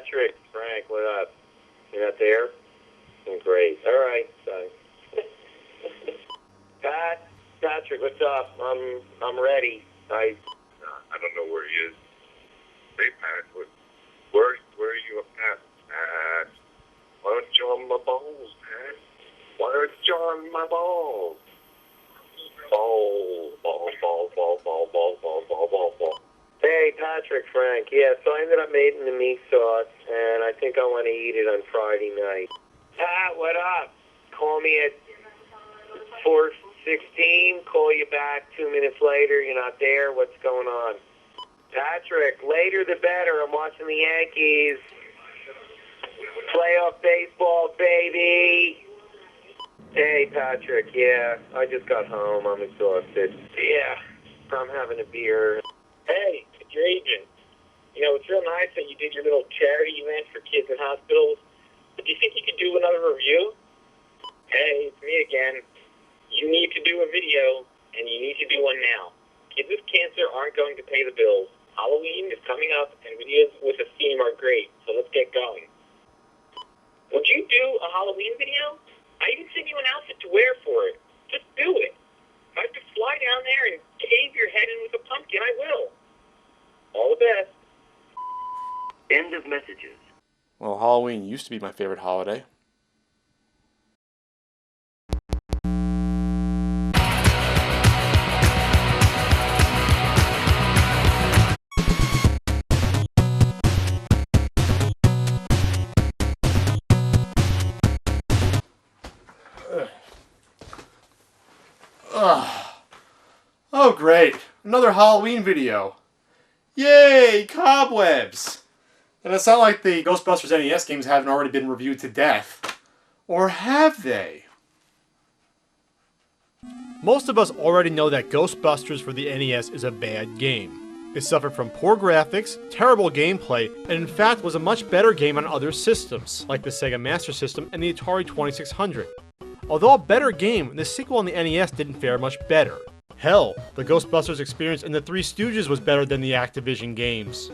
Patrick, Frank, what up? You're not there? Great. All right. Patrick, what's up? I'm ready. I don't know where he is. Hey, Pat, where are you at? Pat, why don't you on my balls, Pat? Why don't you on my balls? Ball. Hey, Patrick, Frank. Yeah, so I ended up making the meat sauce, and I think I want to eat it on Friday night. Pat, what up? Call me at 4:16. Call you back 2 minutes later. You're not there. What's going on? Patrick, later the better. I'm watching the Yankees. Playoff baseball, baby. Hey, Patrick, yeah, I just got home. I'm exhausted. Yeah, I'm having a beer. Hey, it's your agent. You know, it's real nice that you did your little charity event for kids in hospitals. But do you think you could do another review? Hey, it's me again. You need to do a video, and you need to do one now. Kids with cancer aren't going to pay the bills. Halloween is coming up, and videos with a theme are great, so let's get going. Would you do a Halloween video? I even sent you an outfit to wear for it. Just do it. If I have to fly down there and cave your head in with a pumpkin, I will. All the best. End of messages. Well, Halloween used to be my favorite holiday. Oh great, another Halloween video. Yay, cobwebs! And it's not like the Ghostbusters NES games haven't already been reviewed to death. Or have they? Most of us already know that Ghostbusters for the NES is a bad game. It suffered from poor graphics, terrible gameplay, and in fact was a much better game on other systems, like the Sega Master System and the Atari 2600. Although a better game, the sequel on the NES didn't fare much better. Hell, the Ghostbusters experience in the Three Stooges was better than the Activision games.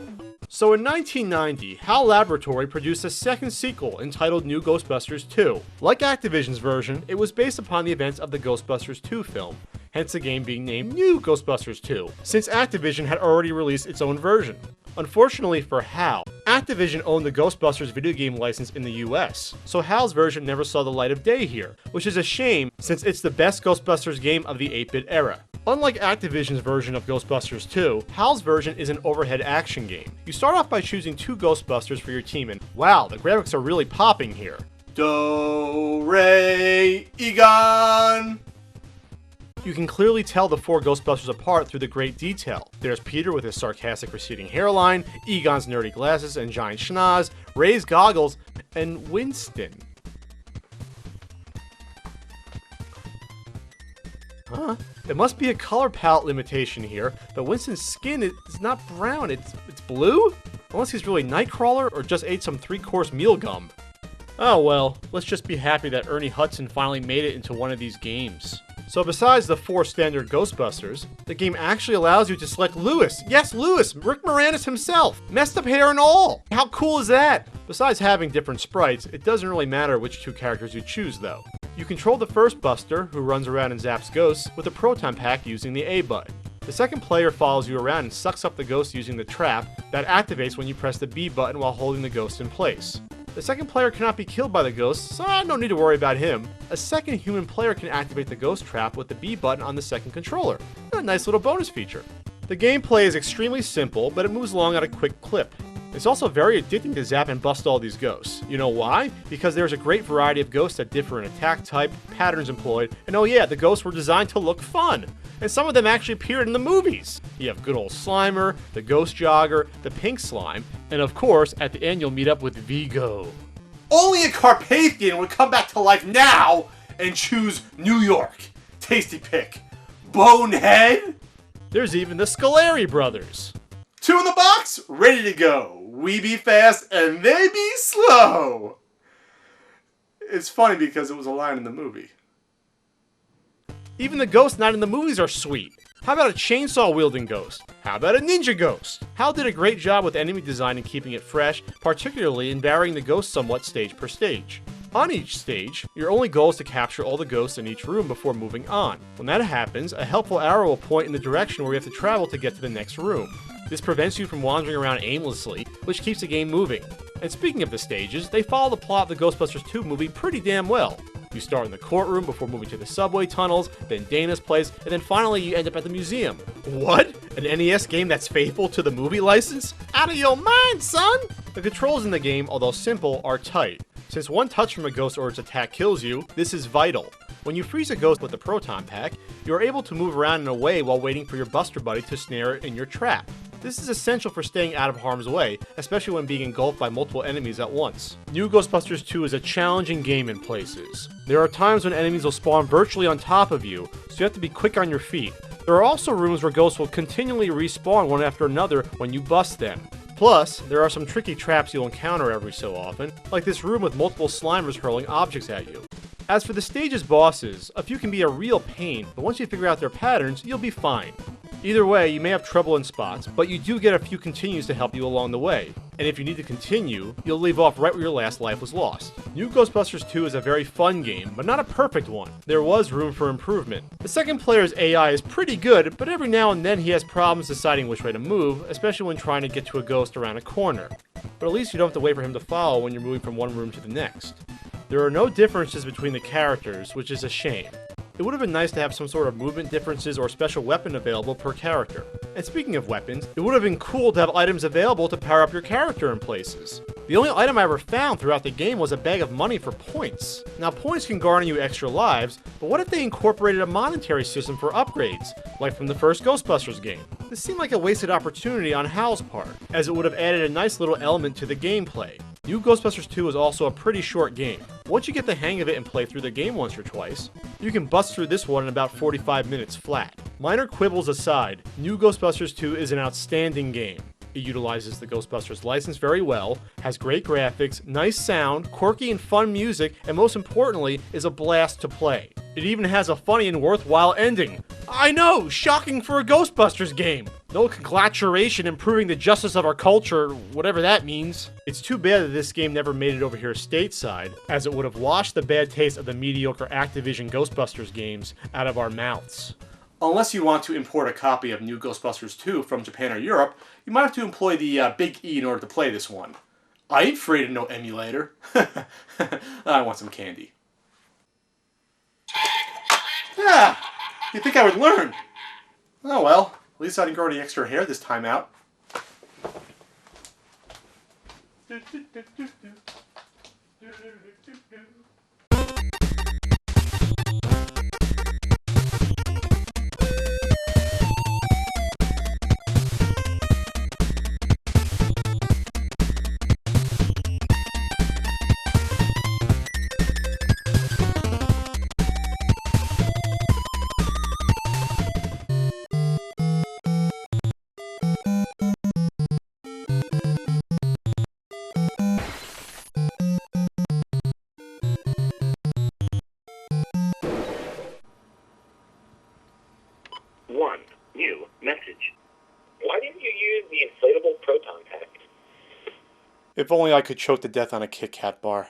So in 1990, HAL Laboratory produced a second sequel entitled New Ghostbusters 2. Like Activision's version, it was based upon the events of the Ghostbusters 2 film, hence the game being named New Ghostbusters 2, since Activision had already released its own version. Unfortunately for HAL, Activision owned the Ghostbusters video game license in the US, so HAL's version never saw the light of day here, which is a shame since it's the best Ghostbusters game of the 8-bit era. Unlike Activision's version of Ghostbusters 2, HAL's version is an overhead action game. You start off by choosing 2 Ghostbusters for your team, and wow, the graphics are really popping here. Do, Re, Egon! You can clearly tell the 4 Ghostbusters apart through the great detail. There's Peter with his sarcastic receding hairline, Egon's nerdy glasses and giant schnoz, Ray's goggles, and Winston. Huh? It must be a color palette limitation here, but Winston's skin is not brown, it's blue? Unless he's really Nightcrawler or just ate some 3-course meal gum. Oh well, let's just be happy that Ernie Hudson finally made it into one of these games. So besides the 4 standard Ghostbusters, the game actually allows you to select Lewis. Yes, Lewis! Rick Moranis himself! Messed up hair and all! How cool is that? Besides having different sprites, it doesn't really matter which 2 characters you choose though. You control the first Buster, who runs around and zaps ghosts, with a proton pack using the A button. The second player follows you around and sucks up the ghost using the trap that activates when you press the B button while holding the ghost in place. The second player cannot be killed by the ghost, so no need to worry about him. A second human player can activate the ghost trap with the B button on the second controller. A nice little bonus feature. The gameplay is extremely simple, but it moves along at a quick clip. It's also very addicting to zap and bust all these ghosts. You know why? Because there's a great variety of ghosts that differ in attack type, patterns employed, and oh yeah, the ghosts were designed to look fun! And some of them actually appeared in the movies! You have good old Slimer, the Ghost Jogger, the Pink Slime, and of course, at the end you'll meet up with Vigo. Only a Carpathian would come back to life now and choose New York. Tasty pick. Bonehead? There's even the Scolari brothers. 2 in the box, ready to go. We be fast and they be slow. It's funny because it was a line in the movie. Even the ghosts not in the movies are sweet. How about a chainsaw-wielding ghost? How about a ninja ghost? HAL did a great job with enemy design and keeping it fresh, particularly in varying the ghosts somewhat stage per stage. On each stage, your only goal is to capture all the ghosts in each room before moving on. When that happens, a helpful arrow will point in the direction where you have to travel to get to the next room. This prevents you from wandering around aimlessly, which keeps the game moving. And speaking of the stages, they follow the plot of the Ghostbusters 2 movie pretty damn well. You start in the courtroom before moving to the subway tunnels, then Dana's place, and then finally you end up at the museum. What? An NES game that's faithful to the movie license? Out of your mind, son! The controls in the game, although simple, are tight. Since one touch from a ghost or its attack kills you, this is vital. When you freeze a ghost with the proton pack, you are able to move around and away while waiting for your buster buddy to snare it in your trap. This is essential for staying out of harm's way, especially when being engulfed by multiple enemies at once. New Ghostbusters 2 is a challenging game in places. There are times when enemies will spawn virtually on top of you, so you have to be quick on your feet. There are also rooms where ghosts will continually respawn one after another when you bust them. Plus, there are some tricky traps you'll encounter every so often, like this room with multiple Slimers hurling objects at you. As for the stage's bosses, a few can be a real pain, but once you figure out their patterns, you'll be fine. Either way, you may have trouble in spots, but you do get a few continues to help you along the way. And if you need to continue, you'll leave off right where your last life was lost. New Ghostbusters 2 is a very fun game, but not a perfect one. There was room for improvement. The second player's AI is pretty good, but every now and then he has problems deciding which way to move, especially when trying to get to a ghost around a corner. But at least you don't have to wait for him to follow when you're moving from one room to the next. There are no differences between the characters, which is a shame. It would have been nice to have some sort of movement differences or special weapon available per character. And speaking of weapons, it would have been cool to have items available to power up your character in places. The only item I ever found throughout the game was a bag of money for points. Now points can garner you extra lives, but what if they incorporated a monetary system for upgrades, like from the first Ghostbusters game? This seemed like a wasted opportunity on HAL's part, as it would have added a nice little element to the gameplay. New Ghostbusters 2 is also a pretty short game. Once you get the hang of it and play through the game once or twice, you can bust through this one in about 45 minutes flat. Minor quibbles aside, New Ghostbusters 2 is an outstanding game. It utilizes the Ghostbusters license very well, has great graphics, nice sound, quirky and fun music, and most importantly, is a blast to play. It even has a funny and worthwhile ending. I know, shocking for a Ghostbusters game. No congratulation improving the justice of our culture, whatever that means. It's too bad that this game never made it over here stateside, as it would have washed the bad taste of the mediocre Activision Ghostbusters games out of our mouths. Unless you want to import a copy of New Ghostbusters 2 from Japan or Europe, you might have to employ the Big E in order to play this one. I ain't afraid of no emulator. I want some candy. Yeah, you'd think I would learn. Oh well, at least I didn't grow any extra hair this time out. One new message. Why didn't you use the inflatable proton pack? If only I could choke to death on a Kit Kat bar.